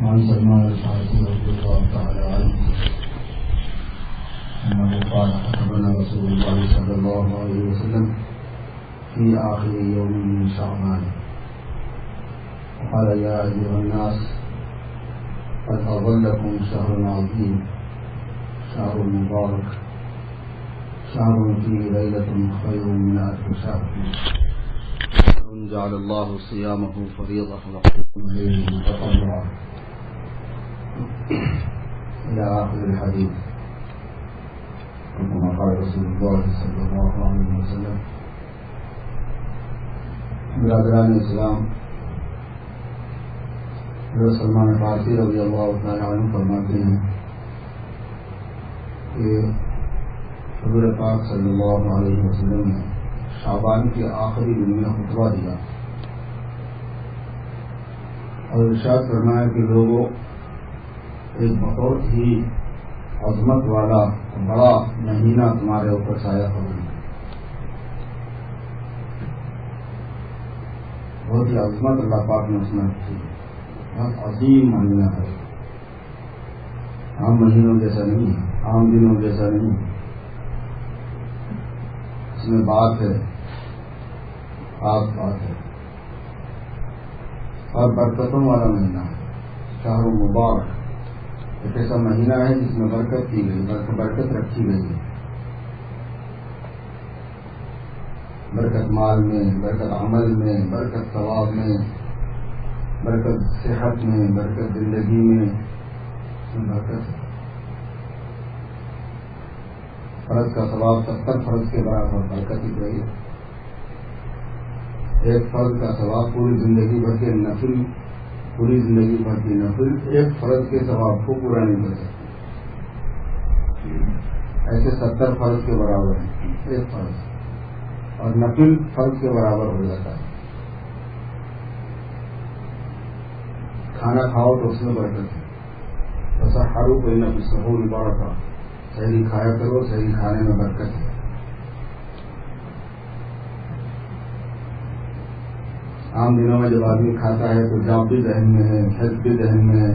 وعن سلمان الفارسي رضي الله تعالى عنه أنه قال خطبنا رسول الله صلى الله عليه وسلم في آخر يوم من شعبان وقال يا أيها الناس قد أظلكم شهر عظيم شهر مبارك شهر فيه ليلة خير من ألف شهر جعل الله صيامه فريضة وقيام الليل متطوعا إلى آخر الحديث كما قال رسول الله صلى الله عليه وسلم. برادران اسلام، حضرت سلمان فارسی رضی اللہ تعالیٰ عنہ فرماتے ہیں کہ حضور پاک صلی اللہ علیہ وسلم نے شعبان کے آخری دن میں خطبہ دیا اور ارشاد فرمایا کہ لوگوں، ایک بہت ہی عظمت والا بڑا مہینہ تمہارے اوپر سایہ فرما، بہت ہی عظمت اللہ پاک نے اس میں رکھی، بہت عظیم مہینہ ہے، عام مہینوں جیسا نہیں ہے، عام دنوں جیسا نہیں ہے، اس میں بات ہے، خاص بات ہے اور برکتوں والا مہینہ ہے۔ شہر مبارک ایک ایسا مہینہ ہے جس میں برکت کی گئی، برکت رکھی گئی ہے، برکت مال میں، برکت عمل میں، برکت ثواب میں، برکت صحت میں، برکت زندگی میں، برکت ہے۔ فرض کا ثواب 70 فرض کے برابر برکت ہی رہی ہے۔ ایک فرض کا ثواب پوری زندگی بھر کے نفل، پوری زندگی بھر کی نفل ایک فرض کے ثواب کو پورا نہیں کر سکتی، ایسے 70 فرض کے برابر ہے ایک فرض، اور نفل فرض کے برابر ہو جاتا ہے۔ کھانا کھاؤ تو اس میں برکت ہے، تسحروا فإن فی السحور برکۃ، سحری کھایا کرو، سحری کھانے میں برکت ہے۔ عام دنوں میں جب آدمی کھاتا ہے تو جاب بھی ذہن میں ہے، حفظ بھی ذہن میں ہے،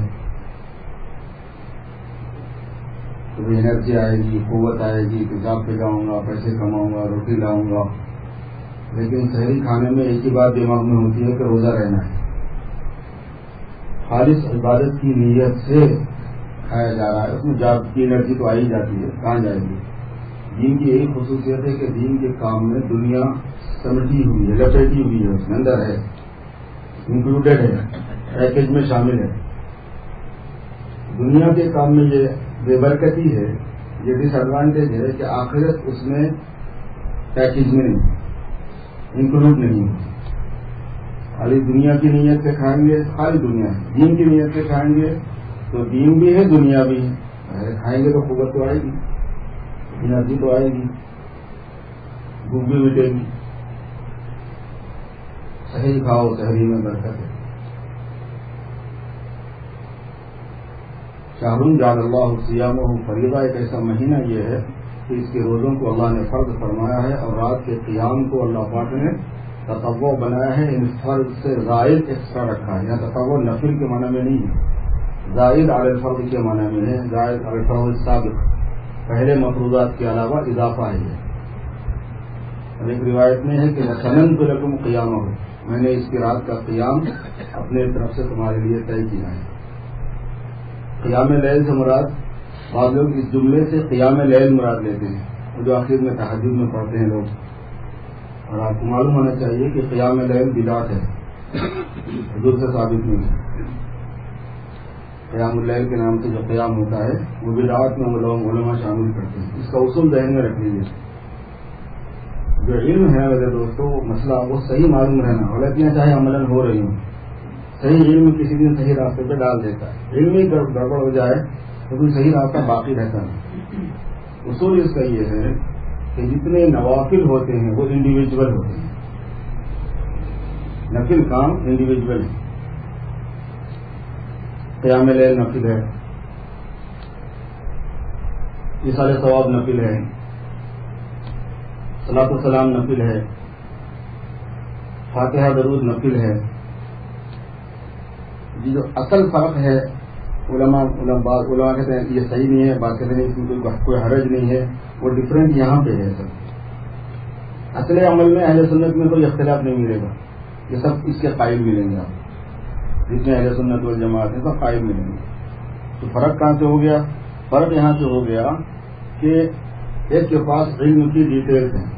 تو انرجی آئے گی، قوت آئے گی کہ جاب پہ جاؤں گا، پیسے کماؤں گا، روٹی لاؤں گا۔ لیکن سحری کھانے میں ایک ہی بات دماغ میں ہوتی ہے کہ روزہ رہنا ہے، خالص عبادت کی نیت سے کھایا جا رہا ہے، اس میں جاب کی انرجی تو آئی جاتی ہے، کہاں جائے گی؟ دین کی یہی خصوصیت ہے کہ دین کے کام میں دنیا سمجھی ہوئی ہے، لپیٹی ہوئی ہے، اس میں اندر ہے، انکلوڈیڈ ہے، پیکج میں شامل ہے۔ دنیا کے کام میں یہ بے برکتی ہے، یہ ڈس ایڈوانٹیج ہے کہ آخرت اس میں پیکج میں نہیں، انکلوڈ نہیں ہے۔ خالی دنیا کی نیت سے کھائیں گے، خالی دنیا ہے، دین کی نیت سے کھائیں گے تو دین بھی ہے، دنیا بھی ہے۔ کھائیں گے تو قوت تو آئے گی، انرجی تو آئے گی، بھوک بھی مٹے گی۔ سحری کھاؤ، سحری میں برکت ہے۔ شہر جعل اللہ صیامہ فریضہ، ایک ایسا مہینہ یہ ہے کہ اس کے روزوں کو اللہ نے فرض فرمایا ہے، اور رات کے قیام کو اللہ پاک نے تطوع بنایا ہے، ان فرض سے زائد ایکسٹرا رکھا ہے۔ یہاں تطوع نفل کے معنی میں نہیں ہے، زائد علی الفرض کے معنی میں ہے، زائد علی الفرض السابق، پہلے مفروضات کے علاوہ اضافہ ہے یہ۔ اور ایک روایت میں ہے کہ وَسَنَنْتُ لَكُمْ قِيَامَهُ، میں نے اس کی رات کا قیام اپنے طرف سے تمہارے لیے طے کیا ہے۔ قیام لیل سے مراد، بعض لوگ اس جملے سے قیام لیل مراد لیتے ہیں، جو آخر میں تہجد میں پڑھتے ہیں لوگ، اور آپ کو معلوم ہونا چاہیے کہ قیام لیل بدعت ہے، حضور سے ثابت نہیں ہے۔ قیام اللیل کے نام سے جو قیام ہوتا ہے وہ بدعات میں لوگ علماء شامل کرتے ہیں، اس کا اصول ذہن میں رکھ لیجیے۔ جو علم ہے میرے دوستوں، مسئلہ وہ صحیح معلوم رہنا، غلطیاں چاہے عملاً ہو رہی ہوں، صحیح علم کسی دن صحیح راستے پہ ڈال دیتا ہے، علم ہی گڑبڑ ہو جائے تو کوئی صحیح راستہ باقی رہتا نہیں۔ اصول اس کا یہ ہے کہ جتنے نوافل ہوتے ہیں وہ انڈیویجول ہوتے ہیں، نفل کام انڈیویجول ہے۔ قیام لیل نفل ہے، ایصال ثواب نفل ہے، صلاۃ السلام نفل ہے، فاتحہ درود نفل ہے۔ یہ جو اصل فرق ہے علماء کہتے ہیں یہ صحیح نہیں ہے، بات کہتے ہیں اس میں کوئی حرج نہیں ہے، وہ ڈفرینٹ یہاں پہ ہے سب۔ اصل عمل میں اہل سنت میں کوئی اختلاف نہیں ملے گا، یہ سب اس کے قائل ملیں گے، آپ جتنے اہل سنت والجماعت ہیں سب قائل ملیں گے۔ تو فرق کہاں سے ہو گیا؟ فرق یہاں سے ہو گیا کہ ایک کے پاس علم کی ڈیٹیلز ہیں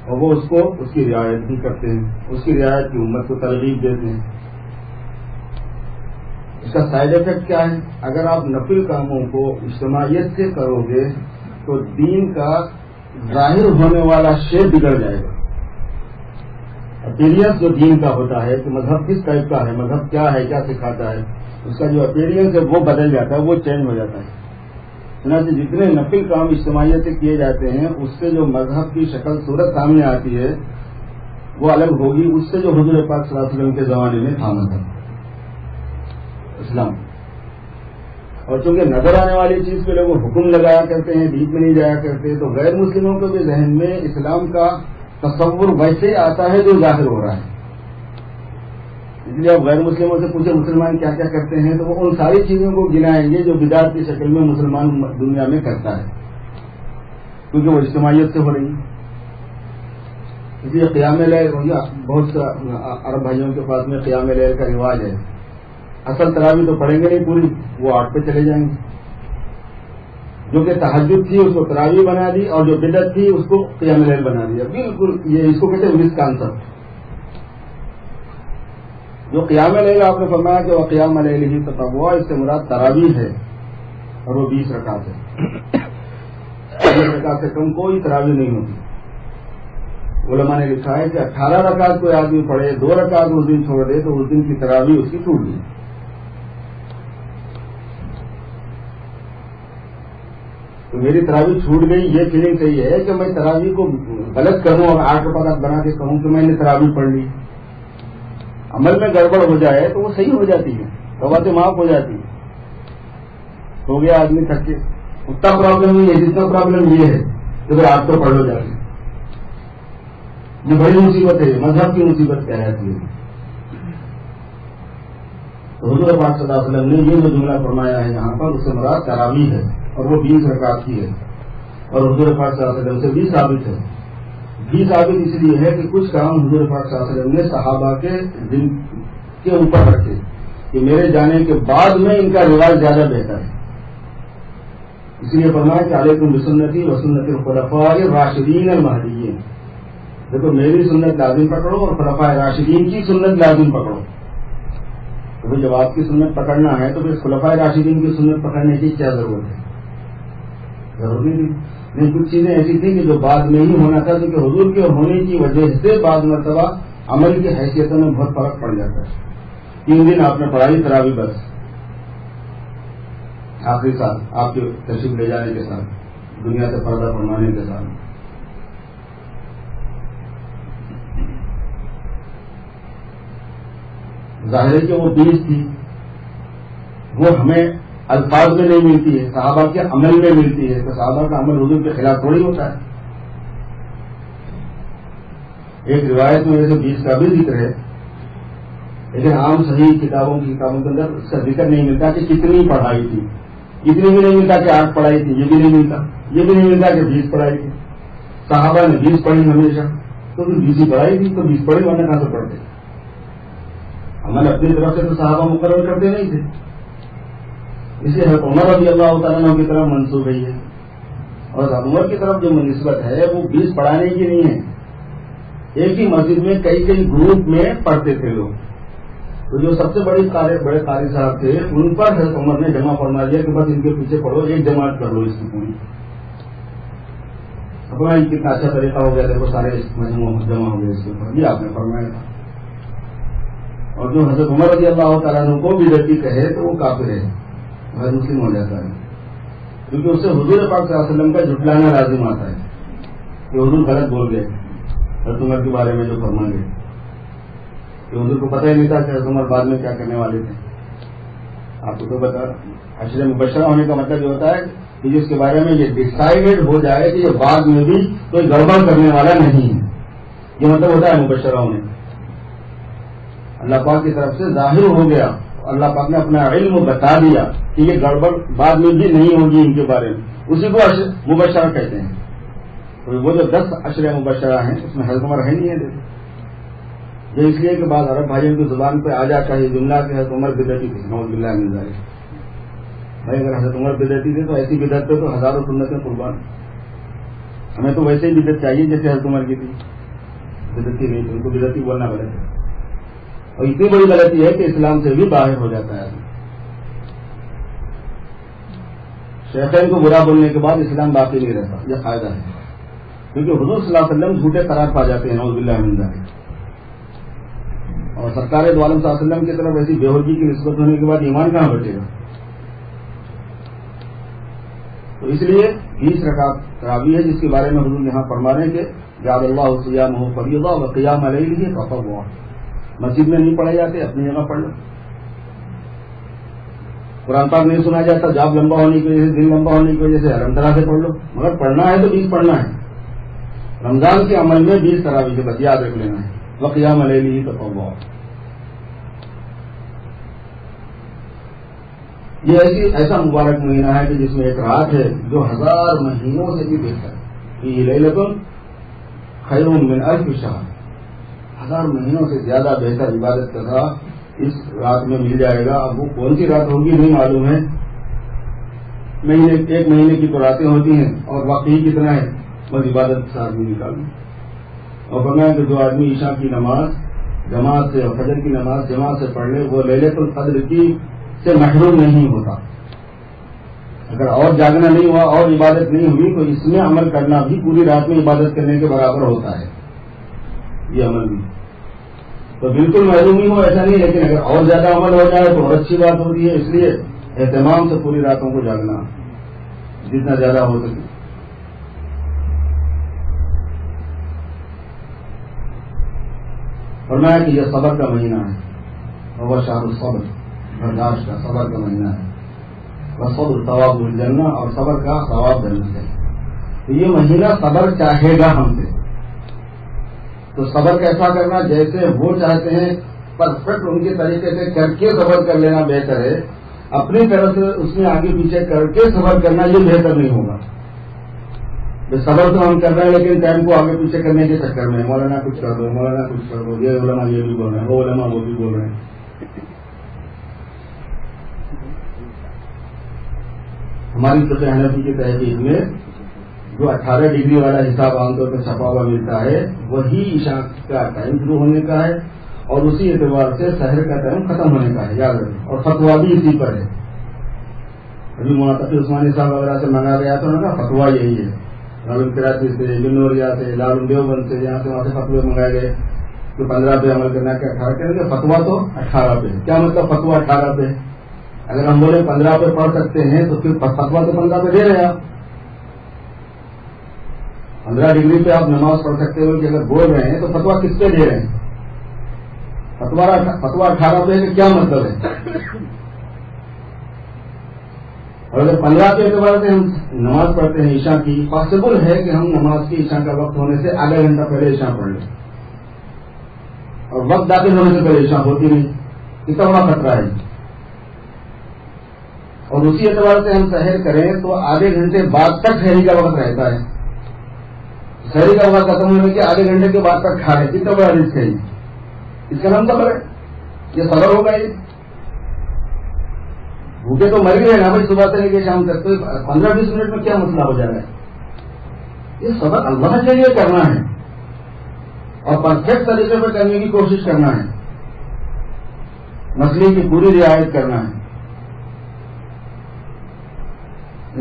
اور وہ اس کی رعایت بھی کرتے ہیں، اس کی رعایت کی امت کو ترغیب دیتے ہیں۔ اس کا سائیڈ افیکٹ کیا ہے؟ اگر آپ نفل کاموں کو اجتماعیت سے کرو گے تو دین کا ظاہر ہونے والا شیپ بگڑ جائے گا۔ اپیرینس جو دین کا ہوتا ہے کہ مذہب کس ٹائپ کا ہے، مذہب کیا ہے، کیا سکھاتا ہے، اس کا جو اپیرینس ہے وہ بدل جاتا ہے، وہ چینج ہو جاتا ہے۔ چنانچہ جتنے نفل کام اجتماعیت سے کیے جاتے ہیں اس سے جو مذہب کی شکل صورت سامنے آتی ہے وہ الگ ہوگی اس سے جو حضور پاک صلی اللہ علیہ وسلم کے زمانے میں تھا مذہب اسلام۔ اور چونکہ نظر آنے والی چیز پہ لوگ حکم لگایا کرتے ہیں، ڈیپ میں نہیں جایا کرتے، تو غیر مسلموں کے بھی ذہن میں اسلام کا تصور ویسے آتا ہے جو ظاہر ہو رہا ہے۔ اس لیے آپ غیر مسلموں سے پوچھیں مسلمان کیا کیا کرتے ہیں تو وہ ان ساری چیزوں کو گنائیں گے جو بدعت کی شکل میں مسلمان دنیا میں کرتا ہے، کیونکہ وہ اجتماعیت سے ہو رہی ہے۔ اس لیے قیام لیل بہت سے عرب بھائیوں کے پاس میں قیام لیل کا رواج ہے، اصل تراویح تو پڑھیں گے نہیں پوری، وہ 8 پہ چلے جائیں گے۔ جو کہ تہجد تھی اس کو تراویح بنا دی اور جو بدعت تھی اس کو قیام لیل بنا دیا، بالکل یہ اس کو کہتے ہیں مس کانسیپٹ۔ جو قیام لیل آپ نے فرمایا کہ وہ قیام لیل ہی تطوع، اس سے مراد تراویح ہے اور وہ 20 رکعت ہے، 20 رکعت سے کم کوئی تراویح نہیں ہوتی۔ علماء نے لکھا ہے کہ 18 رکعت کوئی آدمی پڑھے، 2 رکعت اس دن چھوڑ دے تو اس دن کی تراویح اس کی چھوٹ گئی۔ تو میری تراویح چھوٹ گئی یہ فیلنگ صحیح ہے کہ میں تراویح کو غلط کروں اور 8 رکعت بنا کے کہوں کہ میں نے تراویح پڑھ لی۔ عمل میں گڑبڑ ہو جائے تو وہ صحیح ہو جاتی ہے، توبہ سے معاف ہو جاتی ہے۔ ہو گیا آدمی تھک کے، اتنا پرابلم نہیں ہے جتنا پرابلم یہ ہے کہ اگر آپ کو پڑھ لو جاتی، یہ بڑی مصیبت ہے، مذہب کی مصیبت کیا رہتی ہے۔ تو حضور پاک صلی اللہ علیہ وسلم نے یہ جو جملہ فرمایا ہے یہاں پر اس سے مراد تراویح ہے اور وہ 20 رکعت کی ہے، اور حضور پاک صلی اللہ علیہ وسلم سے بھی ثابت ہے۔ بھی ثابت اس لیے ہے کہ کچھ کام حضور پاک صلی اللہ علیہ وسلم نے صحابہ کے دل کے اوپر رکھے کہ میرے جانے کے بعد میں ان کا رواج زیادہ بہتر ہے، اس لیے فرمایا کہ علیکم بسنتی و سنت الخلفاء الراشدین المہدیین، دیکھو میری سنت لازم پکڑو اور خلفاء راشدین کی سنت لازم پکڑو۔ تو جب آپ کی سنت پکڑنا ہے تو پھر خلفاء راشدین کی سنت پکڑنے کی کیا ضرورت ہے؟ ضروری نہیں، کچھ چیزیں ایسی تھیں کہ جو بعد میں ہی ہونا تھا، کیونکہ حضور کے ہونے کی وجہ سے بعض مرتبہ عمل کی حیثیتوں میں بہت فرق پڑ جاتا ہے۔ 3 دن آپ نے پڑھائی تراویح بس، آخری سال آپ کے تشریف لے جانے کے ساتھ، دنیا سے پردہ فرمانے کے ساتھ، ظاہر ہے کہ وہ 20 تھی، وہ ہمیں الفاظ میں نہیں ملتی ہے، صحابہ کے عمل میں ملتی ہے، تو صحابہ کا عمل حضور کے خلاف تھوڑی ہوتا ہے۔ ایک روایت میں ویسے 20 کا بھی ذکر ہے، لیکن عام صحیح کتابوں کے اندر اس کا ذکر نہیں ملتا کہ کتنی پڑھائی تھی، اتنی بھی نہیں ملتا کہ 8 پڑھائی تھی، یہ بھی نہیں ملتا، یہ بھی نہیں ملتا کہ 20 پڑھائی تھی۔ صحابہ نے 20 پڑھی ہمیشہ، تو پھر 20 ہی پڑھائی تھی تو 20 پڑھی ورنہ کہاں سے پڑھتے؟ عمل اپنی طرف سے تو صحابہ مقرر کرتے نہیں تھے، اس لیے حضرت عمر رضی اللہ تعالیٰ عنہ کی طرف منسوب ہے یہ، اور حضرت عمر کی طرف جو نسبت ہے وہ 20 پڑھانے کی نہیں ہے، ایک ہی مسجد میں کئی گروپ میں پڑھتے تھے لوگ، تو جو سب سے بڑے قاری صاحب تھے ان پر حضرت عمر نے جمع فرما دیا کہ بس ان کے پیچھے پڑھو، ایک جماعت کر لو اس کی پوری۔ اپنا کتنا اچھا طریقہ ہو گیا، دیکھو سارے جمع ہو گئے اس کے اوپر، یہ آپ نے فرمایا تھا۔ اور جو حضرت عمر رضی اللہ تعالیٰ عنہ کو بدعتی کہے تو وہ کافر ہے، غیر مسلم ہو جاتا ہے، کیونکہ اس سے حضور پاک صلی اللہ علیہ وسلم کا جھٹلانا لازم آتا ہے کہ حضور غلط بول گئے حضرت عمر کے بارے میں جو فرما گئے، کہ حضور کو پتہ ہی نہیں تھا کہ حضرت عمر بعد میں کیا کرنے والے تھے۔ آپ کو تو بتا، عشرہ مبشرہ ہونے کا مطلب یہ ہوتا ہے کہ جس کے بارے میں یہ ڈیسائیڈڈ ہو جائے کہ یہ بعد میں بھی کوئی گڑبڑ کرنے والا نہیں ہے، یہ مطلب ہوتا ہے مبشرہ ہونے۔ اللہ پاک کی طرف سے ظاہر ہو گیا، اللہ پاک نے اپنا علم بتا دیا کہ یہ گڑبڑ بعد میں بھی نہیں ہوگی ان کے بارے میں، اسی کو مبشرہ کہتے ہیں. تو وہ جو 10 عشر مبشرہ ہیں اس میں حضرت عمر ہے نہیں ہے. یہ اس لیے کہ بعض عرب بھائیوں کی زبان پہ آ جاتا ہے یہ جملہ کہ حضرت عمر بدعتی تھے، نعوذ باللہ من ذالک. بھائی اگر حضرت عمر بدعتی تھے تو ایسی بدعت پہ تو ہزاروں سنتیں قربان. ہمیں تو ویسے ہی بدعت چاہیے جیسے حضرت عمر کی تھی. بدعتی نہیں تھی، ان کو بدعتی بولنا غلط ہے، اور اتنی بڑی غلطی ہے کہ اسلام سے بھی باہر ہو جاتا ہے. شیخین کو برا بولنے کے بعد اسلام باقی نہیں رہتا، یہ فائدہ ہے. کیونکہ حضور صلی اللہ علیہ وسلم جھوٹے قرار پا جاتے ہیں نعوذ باللہ من ذالک. اور سرکار دو عالم صلی اللہ علیہ وسلم کی طرف ایسی بےہودگی کی نسبت ہونے کے بعد ایمان کہاں بچے گا؟ تو اس لیے 20 رکعت تراویح ہے جس کے بارے میں حضور یہاں فرما رہے ہیں کہ جعل اللہ صیامہ فریضہ وقیام لیلہ تطوعا. مسجد میں نہیں پڑھے جاتے، اپنی جگہ پڑھ لو. قرآن پاک نہیں سنا جاتا، جاب لمبا ہونے کی وجہ سے، دن لمبا ہونے کی وجہ سے الحمد للہ سے پڑھ لو. مگر پڑھنا ہے تو 20 پڑھنا ہے. رمضان کے عمل میں 20 تراویح کے بس یاد رکھ لینا ہے. وقیام لیلہ تطوعا. یہ ایسا مبارک مہینہ ہے کہ جس میں ایک رات ہے جو 1000 مہینوں سے بھی بہتر ہے. یہ لیلۃ خیر من الف شہر. 1000 مہینوں سے زیادہ بہتر عبادت کا تھا اس رات میں مل جائے گا. اب وہ کون سی رات ہوگی نہیں معلوم ہے. ایک مہینے کی تو راتیں ہوتی ہیں اور وقت ہی کتنا ہے، بس عبادت سے آدمی نکالنا. اور فرمایا کہ جو آدمی عشاء کی نماز جماعت سے اور فجر کی نماز جماعت سے پڑھ لے وہ لیلۃ القدر کی سے محروم نہیں ہوتا. اگر اور جاگنا نہیں ہوا اور عبادت نہیں ہوئی تو اس میں عمل کرنا بھی پوری رات میں عبادت کرنے کے برابر ہوتا ہے. یہ عمل بھی تو بالکل محروم ہی ہو ایسا نہیں، لیکن اگر اور زیادہ عمل ہو جائے تو اور اچھی بات ہوتی ہے. اس لیے اہتمام سے پوری راتوں کو جاگنا جتنا زیادہ ہو سکے. فرمایا کہ یہ صبر کا مہینہ ہے، وہ شہر الصبر، برداشت کا، صبر کا مہینہ ہے. صبر ثواب الجنہ، اور صبر کا ثواب جنت ہے. تو یہ مہینہ صبر چاہے گا ہم سے. تو صبر کیسا کرنا؟ جیسے وہ چاہتے ہیں پرفیکٹ ان کے طریقے سے کر کے صبر کر لینا بہتر ہے. اپنی طرف سے اس میں آگے پیچھے کر کے صبر کرنا یہ بہتر نہیں ہوگا. صبر تو ہم کر رہے ہیں لیکن ٹائم کو آگے پیچھے کرنے کے چکر میں مولانا کچھ کر دو، مولانا کچھ کر دو، یہ علماء یہ بھی بول رہے ہیں، وہ علماء وہ بھی بول رہے ہیں. ہماری فقہ حنفی کی تحقیق میں جو 18 ڈگری والا حساب عام طور پر چھپا ہوا ملتا ہے وہی عشاء کا ٹائم شروع ہونے کا ہے اور اسی اعتبار سے سحر کا ٹائم ختم ہونے کا ہے، یاد رکھیں. اور فتوا بھی اسی پر ہے. ابھی مناطق عثمانی صاحب وغیرہ سے منگا گیا تو نا فتوا یہی ہے. لال کراچی سے، بنوریا سے، لال دیوبند سے، جہاں سے وہاں سے فتوے منگائے گئے کہ 15 پہ عمل کرنا ہے کہ 18 کریں گے. فتوا تو 18 پہ. کیا مطلب فتوا 18 پہ؟ اگر ہم بولے 15 پہ پڑھ سکتے ہیں تو پھر فتوا تو 15 پہ دے رہے ہیں آپ. 15 ڈگری پہ آپ نماز پڑھ سکتے ہو کہ اگر بول رہے ہیں تو فتوا کس پہ دے رہے ہیں؟ فتوا 18 پہ کہ کیا مطلب ہے؟ اور اگر 15 کے اعتبار سے ہم نماز پڑھتے ہیں عشاء کی، پاسبل ہے کہ ہم نماز کی عشاء کا وقت ہونے سے آدھا گھنٹہ پہلے عشاء پڑھ لیں اور وقت داخل ہونے سے پہلے عشاء ہوتی نہیں. کتنا بڑا خطرہ ہے. اور اسی اعتبار سے ہم سحر کریں تو آدھے گھنٹے بعد تک سحری کا وقت رہتا ہے. سحری کا وقت ختم ہونے کے آدھے گھنٹے کے بعد تک کھا لیں. کتنا بڑا رسک ہے. اس کا نام صبر ہے. یہ صبر ہوگا. یہ بھوکے تو مر گئے نا بھائی صبح سے لے کے شام تک، تو 15-20 منٹ میں کیا مسئلہ ہو جا رہا ہے؟ یہ صبر اللہ کے لیے کرنا ہے اور پرفیکٹ طریقے پہ کرنے کی کوشش کرنا ہے. مسئلے کی پوری رعایت کرنا ہے.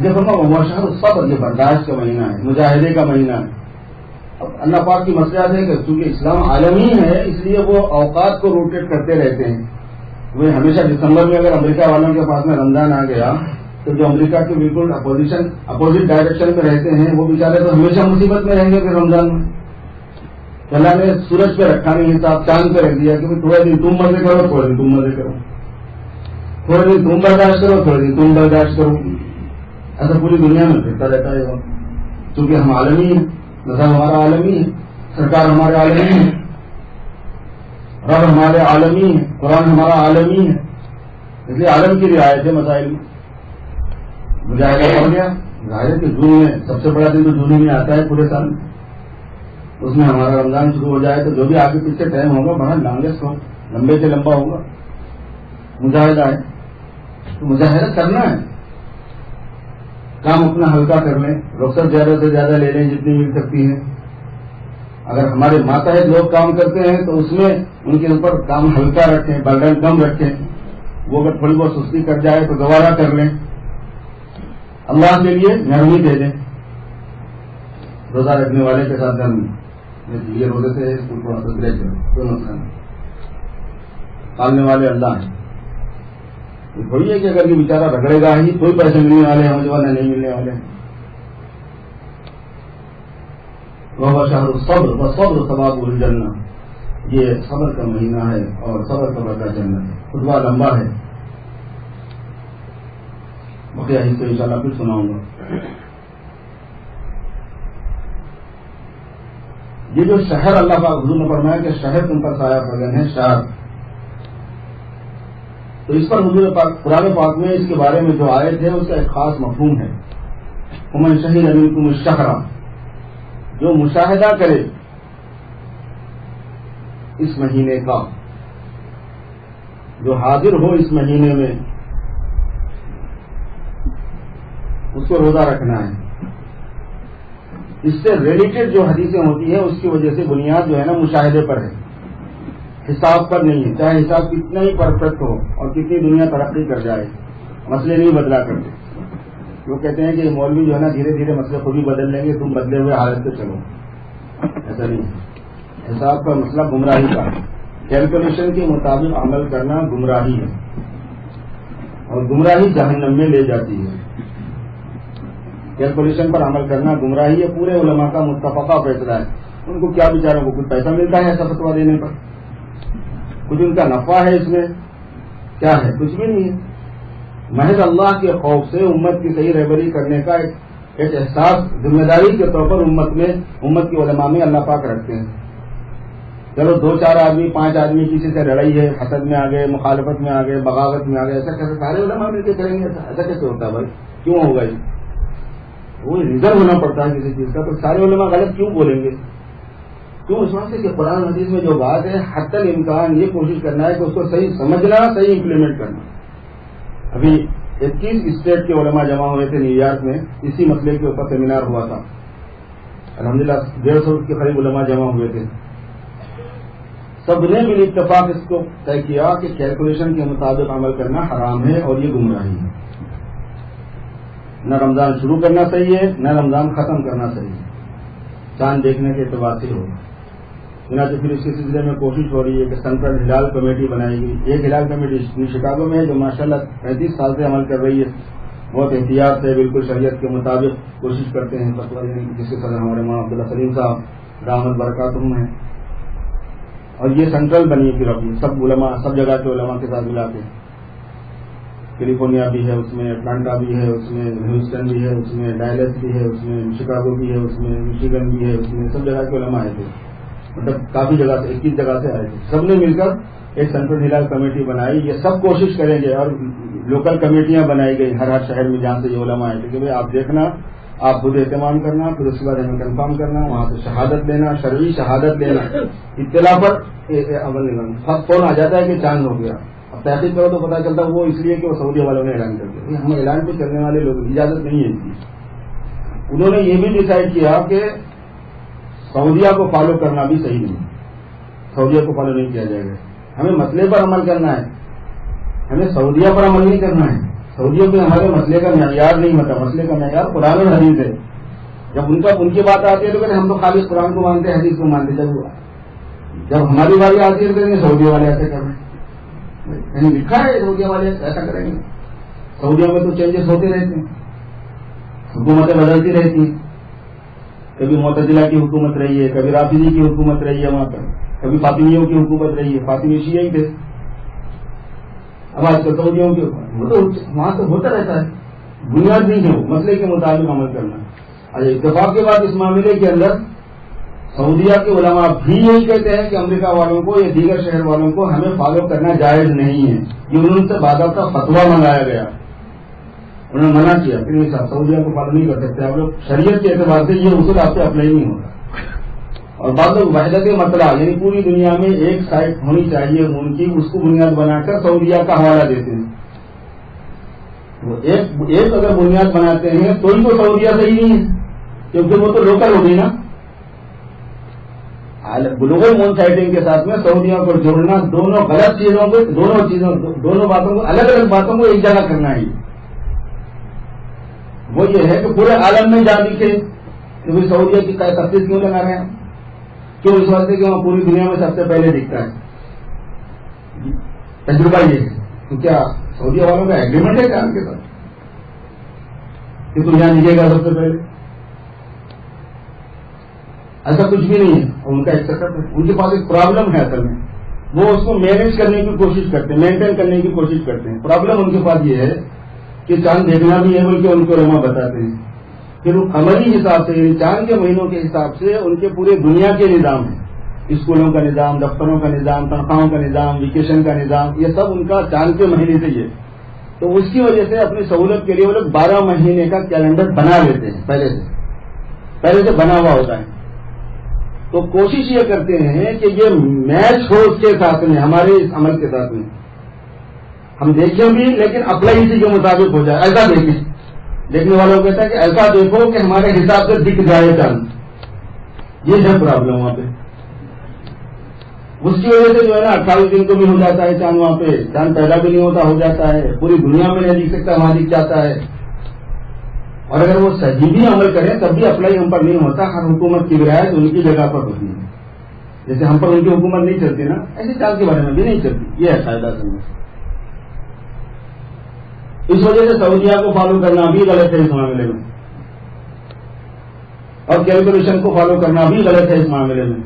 جب ہم شہر صبر، یہ برداشت کا مہینہ ہے، مجاہدے کا مہینہ ہے. اب اللہ پاک کی مسئلہ ہے کہ چونکہ اسلام عالمی ہے اس لیے وہ اوقات کو روٹیٹ کرتے رہتے ہیں. وہ ہمیشہ دسمبر میں اگر امریکہ والوں کے پاس میں رمضان آ گیا تو جو امریکہ کے بالکل اپوزٹ ڈائریکشن میں رہتے ہیں وہ بیچارے تو ہمیشہ مصیبت میں رہیں گے. پھر رمضان میں اللہ نے سورج پہ رکھا نہیں حساب، چاند پہ رکھ دیا کہ تھوڑے دن تم مزے کرو، تھوڑے دن تم مزے کرو، تھوڑے دن تم برداشت کرو، تھوڑے دن تم برداشت کرو. ایسا پوری دنیا میں پھرتا رہتا ہے. چونکہ ہم عالمی ہیں، مذہب ہمارا عالمی ہے، سرکار ہمارے عالمی ہے، رب ہمارے عالمی ہے، قرآن ہمارا عالمی ہے. اس لیے عالم کی رعایت ہے مسائل میں. مجاہدہ پڑ گیا ظاہر کہ جون میں سب سے بڑا دن تو جون میں آتا ہے پورے سال میں. اس میں ہمارا رمضان شروع ہو جائے تو جو بھی آگے پیچھے ٹائم ہوگا بڑا لانگیسٹ ہو, لمبے سے لمبا ہوگا. مجاہدہ ہے تو مجاہدہ کرنا ہے. کام اپنا ہلکا کر لیں, رخصت زیادہ سے زیادہ لے لیں جتنی مل سکتی ہے. اگر ہمارے ماتحت لوگ کام کرتے ہیں تو اس میں ان کے اوپر کام ہلکا رکھیں, برڈن کم رکھیں. وہ اگر تھوڑی بہت سستی کر جائے تو گوارا کر لیں, اللہ کے لیے نرمی دے دیں. روزہ رکھنے والے کے ساتھ نرمی, یہ روزے سے تھوڑا سا بریک ہے, کوئی مسئلہ نہیں. پالنے والے اللہ ہیں. تھوڑی ہے کہ اگر یہ بیچارہ رگڑے گا ہی کوئی پیسے ملنے والے ہیں, جو نہیں ملنے والے ہیں. وہ شہر الصبر وصبر ثواب الجنہ, یہ صبر کا مہینہ ہے اور صبر کا بدلہ جنت ہے. خطبہ لمبا ہے, بقیہ حصے انشاءاللہ پھر سناؤں گا. یہ جو شہر اللہ پاک حضور نے فرمایا کہ شہر تم پر سایہ فگن ہے, شہر, تو اس پر حضور پاک قرآن پاک میں اس کے بارے میں جو آیت ہے اس کا ایک خاص مفہوم ہے. ومن شہد منکم الشہر, جو مشاہدہ کرے اس مہینے کا, جو حاضر ہو اس مہینے میں, اس کو روزہ رکھنا ہے. اس سے ریلیٹڈ جو حدیثیں ہوتی ہیں اس کی وجہ سے بنیاد جو ہے نا مشاہدے پر ہے, حساب پر نہیں ہے. چاہے حساب کتنا ہی پرفیکٹ ہو اور کتنی دنیا ترقی کر جائے, مسئلے نہیں بدلا کرتے. وہ کہتے ہیں کہ مولوی جو ہے نا دھیرے دھیرے مسئلے خود ہی بدل لیں گے, تم بدلے ہوئے حالت سے چلو. ایسا نہیں ہے. حساب کا مسئلہ گمراہی کا ہے. کیلکولیشن کے مطابق عمل کرنا گمراہی ہے, اور گمراہی جہنم میں لے جاتی ہے. کیلکولیشن پر عمل کرنا گمراہی ہے. پورے علماء کا متفقہ فیصلہ ہے. ان کو کیا بیچاروں کو کچھ پیسہ ملتا ہے ایسا فتویٰ دینے پر, کچھ ان کا نفع ہے اس میں, کیا ہے؟ کچھ بھی نہیں ہے. محض اللہ کے خوف سے امت کی صحیح رہبری کرنے کا ایک احساس ذمہ داری کے طور پر امت کی علماء میں اللہ پاک رکھتے ہیں. چلو 2-4 آدمی 5 آدمی کسی سے لڑائی ہے, حسد میں آ گئے, مخالفت میں آ گئے, بغاوت میں آ گئے, ایسا کیسے سارے علماء مل کے کریں گے؟ ایسا کیسے ہوتا ہے بھائی؟ کیوں ہوگا یہ؟ وہ ریزن ہونا پڑتا ہے کسی چیز کا, تو سارے علماء غلط کیوں بولیں گے؟ کیوں؟ اس واسطے کہ قرآن حدیث میں جو بات ہے حتی الامکان یہ کوشش کرنا ہے کہ اس کو صحیح سمجھنا, صحیح امپلیمنٹ کرنا. ابھی 21 اسٹیٹ کے علماء جمع ہوئے تھے نیو یارک میں, اسی مسئلے کے اوپر سیمینار ہوا تھا. الحمدللہ 150 کے قریب علماء جمع ہوئے تھے. سب نے بھی اتفاق اس کو طے کیا کہ کیلکولیشن کے مطابق عمل کرنا حرام ہے اور یہ گمراہی ہے. نہ رمضان شروع کرنا صحیح ہے, نہ رمضان ختم کرنا صحیح ہے. چاند دیکھنے کے اعتبار سے ہوگا. چنانچہ پھر اس کے سلسلے میں کوشش ہو رہی ہے کہ سینٹرل ہلال کمیٹی بنائی گئی. ایک ہلال کمیٹی شکاگو میں ہے جو ماشاءاللہ 35 سال سے عمل کر رہی ہے. بہت احتیاط سے بالکل شریعت کے مطابق کوشش کرتے ہیں فتویٰ دینے کی, جس کے صدر ہمارے مولانا عبداللہ سلیم صاحب دامت برکاتہم ہیں. اور یہ سینٹرل بنی ہے پھر اپنی سب علماء, سب جگہ کے علماء کے ساتھ ملا کے. کیلیفورنیا بھی ہے اس میں, اٹلانٹا بھی ہے اس میں, ہیوسٹن بھی ہے اس میں, ڈائلس بھی ہے اس میں, شکاگو بھی ہے اس میں, میشیگن بھی ہے اس میں, سب جگہ کے علماء آئے تھے. مطلب کافی جگہ سے 21 جگہ سے آئے تھے. سب نے مل کر ایک سینٹرل ہلال کمیٹی بنائی. یہ سب کوشش کریں گے, اور لوکل کمیٹیاں بنائی گئی ہر شہر میں جہاں سے یہ علماء آئے تھے کہ بھائی آپ دیکھنا, آپ خود اہتمام کرنا, پھر اس کے بعد ہمیں کنفرم کرنا, وہاں سے شہادت لینا, شرعی شہادت لینا, اطلاع پر عمل لینا. سب فون آ جاتا ہے کہ چاند ہو گیا. اب تحقیق کرو تو پتا چلتا وہ اس لیے کہ وہ سعودی والوں نے اعلان کر دیا. ہم اعلان پہ چلنے والے لوگ, اجازت نہیں ہے اس کی. انہوں نے یہ بھی ڈیسائیڈ کیا کہ سعودیہ کو فالو کرنا بھی صحیح نہیں, سعودیہ کو فالو نہیں کیا جائے گا. ہمیں مسئلے پر عمل کرنا ہے, ہمیں سعودیہ پر عمل نہیں کرنا ہے. سعودیہ پہ ہمارے مسئلے کا معیار نہیں ہوتا. مسئلے کا معیار قرآن اور حدیث ہے. جب ان کی بات آتی ہے تو کہتے ہم تو خالی قرآن کو مانتے ہیں, حدیث کو مانتے. جب ہماری باری آتی ہے تو کہیں گے سعودیہ والے ایسے کر رہے ہیں. کہیں لکھا ہے سعودیہ والے ایسا کریں گے؟ سعودیہ میں تو چینجز ہوتے رہتے ہیں, حکومتیں بدلتی رہتی ہیں. کبھی معتزلہ کی حکومت رہی ہے, کبھی رافضی کی حکومت رہی ہے وہاں پر, کبھی فاطمیوں کی حکومت رہی ہے. فاطمی شیعہ تھے, اب آج کل سعودیوں کی وہاں تو ہوتا رہتا ہے. بنیاد نہیں ہے وہ مسئلے کے مطابق عمل کرنا. اتفاق کے بعد اس معاملے کے اندر سعودیہ کے علماء بھی یہی کہتے ہیں کہ امریکہ والوں کو یا دیگر شہر والوں کو ہمیں فالو کرنا جائز نہیں ہے. یہ انہوں نے باضابطہ فتویٰ منگایا گیا, انہوں نے منع کیا کہ نہیں صاحب سعودیہ کو فالو نہیں کر سکتے آپ لوگ. شریعت کے اعتبار سے یہ اصول آپ سے اپلائی نہیں ہوتا. اور بعض لوگ وحدت مطلع یعنی پوری دنیا میں ایک سائٹ ہونی چاہیے ان کی, اس کو بنیاد بنا کر سعودیہ کا حوالہ دیتے ہیں. وہ ایک اگر بنیاد بناتے ہیں تو ہی تو سعودیہ صحیح نہیں ہے, کیونکہ وہ تو لوکل ہوگی نا. گلوبل مون سائٹنگ کے ساتھ میں سعودیہ کو جوڑنا دونوں غلط چیزوں کو, دونوں باتوں کو, الگ الگ باتوں کو ایک جگہ کرنا ہے. وہ یہ ہے کہ پورے عالم میں جا دکھے کہ سعودیہ کی تفصیل کیوں لگا رہے ہیں, کیوں اس واسطے کہ وہاں پوری دنیا میں سب سے پہلے دکھتا ہے. تجربہ یہ ہے. تو کیا سعودیہ والوں کا ایگریمنٹ ہے کیا ان کے ساتھ کہ تم یہاں دکھے گا سب سے پہلے؟ ایسا کچھ بھی نہیں ہے. اور ان کا ایک سیٹ اپ ہے, ان کے پاس ایک پرابلم ہے اصل میں, وہ اس کو مینج کرنے کی کوشش کرتے ہیں, مینٹین کرنے کی کوشش کرتے ہیں. پرابلم ان کے پاس یہ ہے کہ چاند دیکھنا بھی ہے بلکہ ان کو علماء بتاتے ہیں. پھر وہ عملی حساب سے یعنی چاند کے مہینوں کے حساب سے ان کے پورے دنیا کے نظام ہیں, اسکولوں کا نظام, دفتروں کا نظام, تنخواہوں کا نظام, ویکیشن کا نظام, یہ سب ان کا چاند کے مہینے سے یہ. تو اس کی وجہ سے اپنی سہولت کے لیے وہ لوگ 12 مہینے کا کیلنڈر بنا لیتے ہیں, پہلے سے بنا ہوا ہوتا ہے. تو کوشش یہ کرتے ہیں کہ یہ میچ ہو اس کے ساتھ میں, ہمارے اس عمل کے ساتھ میں. ہم دیکھیں بھی لیکن اپلائی اسی کے مطابق ہو جائے. ایسا دیکھیں, دیکھنے والوں کہتا ہے کہ ایسا دیکھو کہ ہمارے حساب سے دکھ جائے چاند. یہ ہے پرابلم وہاں پہ. اس کی وجہ سے جو ہے نا 28 دن کو بھی ہو جاتا ہے چاند, وہاں پہ چاند پیدا بھی نہیں ہوتا, ہو جاتا ہے. پوری دنیا میں نہیں دکھ سکتا, وہاں دکھ جاتا ہے. اور اگر وہ صحیح بھی عمل کریں تب بھی اپلائی ہم پر نہیں ہوتا. ہر حکومت کی رعایت ان کی جگہ پر ہوتی ہے. جیسے ہم پر ان کی حکومت نہیں چلتی نا, ایسے چاند کے بارے میں بھی نہیں چلتی. یہ ہے فائدہ سمجھ. اس وجہ سے سعودیہ کو فالو کرنا بھی غلط ہے اس معاملے میں, اور کیلکولیشن کو فالو کرنا بھی غلط ہے اس معاملے میں,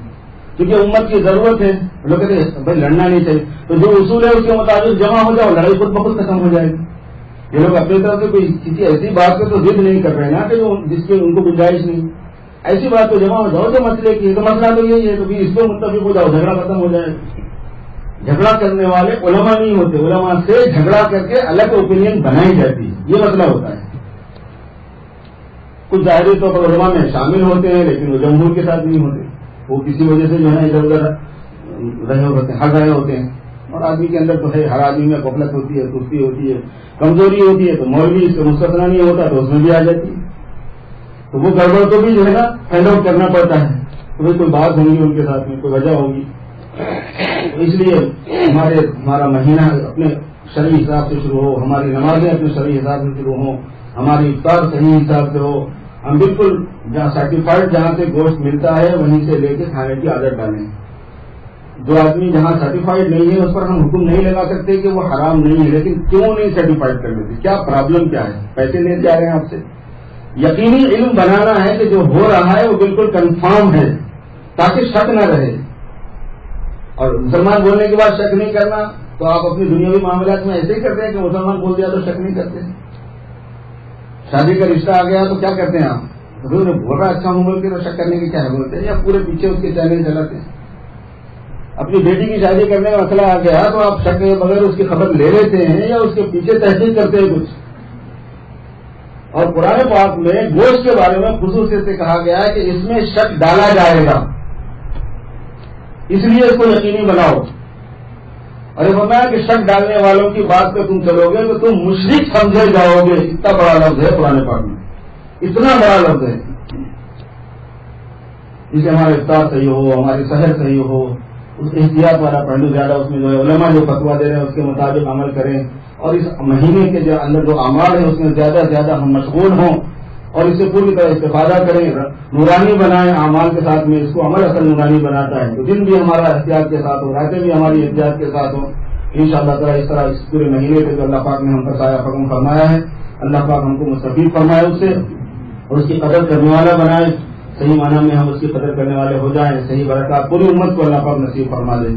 کیونکہ امت کی ضرورت ہے. لوگ کہتے ہیں بھائی لڑنا نہیں چاہیے, تو جو اصول ہے اس کے مطابق جمع ہو جاؤ, لڑائی خود بخود ختم ہو جائے گی. یہ لوگ اپنی طرف سے کوئی کسی ایسی بات پہ تو ضد نہیں کر رہے نا کہ جس کی ان کو گنجائش نہیں. ایسی بات پہ جمع ہو جاؤ جو مسئلے کی ہے, تو مسئلہ تو یہی ہے, تو اس کو متفق ہو جاؤ, جھگڑا ختم ہو جائے. جھگڑا کرنے والے علماء نہیں ہوتے, علماء سے جھگڑا کر کے الگ اوپینین بنائی جاتی ہے, یہ مسئلہ ہوتا ہے. کچھ ظاہری طور پر علماء میں شامل ہوتے ہیں لیکن وہ جمہور کے ساتھ نہیں ہوتے. وہ کسی وجہ سے جو ہے ادھر ادھر رہے ہوتے ہیں, ہر رہے ہوتے ہیں. اور آدمی کے اندر تو ہے, ہر آدمی میں غفلت ہوتی ہے, سستی ہوتی ہے, کمزوری ہوتی ہے. تو مولوی اس سے مستثنا نہیں ہوتا تو اس میں بھی آ جاتی ہے. تو وہ گڑبڑ کو بھی جو ہے نا فائنڈ آؤٹ کرنا پڑتا ہے. تو کوئی بات ہوگی ان کے ساتھ میں, کوئی وجہ ہوگی. اس لیے ہمارا مہینہ اپنے شرعی حساب سے شروع ہو, ہماری نمازیں اپنے شرعی حساب سے شروع ہوں, ہماری افطار صحیح حساب سے ہو. ہم بالکل جہاں سرٹیفائڈ جہاں سے گوشت ملتا ہے وہیں سے لے کے کھانے کی عادت ڈالیں. جو آدمی جہاں سرٹیفائڈ نہیں ہے اس پر ہم حکم نہیں لگا سکتے کہ وہ حرام نہیں ہے, لیکن کیوں نہیں سرٹیفائڈ کر لیتے, کیا پرابلم کیا ہے, پیسے لے جا رہے ہیں آپ سے. یقینی علم بنانا ہے کہ جو ہو رہا ہے وہ بالکل کنفرم ہے تاکہ شک نہ رہے. اور مسلمان بولنے کے بعد شک نہیں کرنا, تو آپ اپنی دنیاوی معاملات میں ایسے ہی کرتے ہیں کہ مسلمان بول دیا تو شک نہیں کرتے. شادی کا رشتہ آ گیا تو کیا کرتے ہیں آپ, بول رہا اچھا ہوں بول کے تو شک کرنے کی کیا ہے بولتے ہیں, یا پورے پیچھے اس کے چینل چلاتے ہیں. اپنی بیٹی کی شادی کرنے کا مسئلہ آ گیا تو آپ شک بغیر اس کی خبر لے لیتے ہیں یا اس کے پیچھے تحقیق کرتے ہیں کچھ. اور قرآن پاک میں گوشت کے بارے میں خصوصیت سے کہا گیا ہے کہ اس میں شک ڈالا جائے گا, اس لیے اس کو یقینی بناؤ. اور یہ فرمایا کہ شک ڈالنے والوں کی بات پہ تم چلو گے تو تم مشرک سمجھے جاؤ گے. اتنا بڑا لفظ ہے قرآن پاک میں, اتنا بڑا لفظ ہے. جسے ہمارا افطار صحیح ہو, ہماری سحر صحیح ہو, اس احتیاط والا پہلو زیادہ اس میں جو ہے علماء جو فتوا دے رہے ہیں اس کے مطابق عمل کریں, اور اس مہینے کے جو اندر جو اعمال ہیں اس میں زیادہ سے زیادہ ہم مشغول ہوں اور اس سے پوری طرح استفادہ کریں, نورانی بنائیں اعمال کے ساتھ میں. اس کو عمل اصل نورانی بناتا ہے. تو دن بھی ہمارا احتیاط کے ساتھ ہو, راتیں بھی ہماری احتیاط کے ساتھ ہوں. انشاءاللہ تعالیٰ اس طرح اس پورے مہینے سے جو اللہ پاک نے ہم پر سایہ حکم فرمایا ہے, اللہ پاک ہم کو مستفید فرمائے اس سے, اور اس کی قدر کرنے والا بنائے. صحیح معنی میں ہم اس کی قدر کرنے والے ہو جائیں. صحیح برکات پوری امت کو اللہ پاک نصیب فرما دیں.